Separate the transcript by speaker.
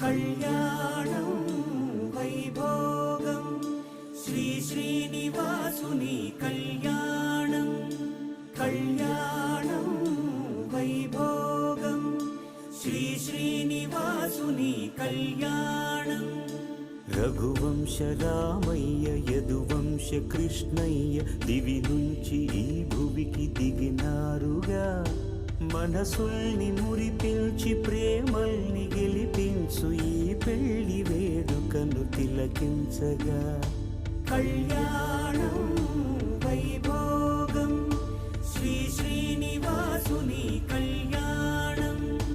Speaker 1: కళ్యాణం వైభోగం శ్రీ శ్రీనివాసుని కళ్యాణం కళ్యాణం వైభోగం శ్రీ శ్రీనివాసుని కళ్యాణం రఘువంశ రామయ్య యదువంశ కృష్ణయ్య దివి నుంచి ఈ భువికి దిగినారుగా మనసుల్ని మురిపించి ప్రేమల్ని గెలిపించు ఈ పెళ్లి వేడుకను తిలకించగా కళ్యాణ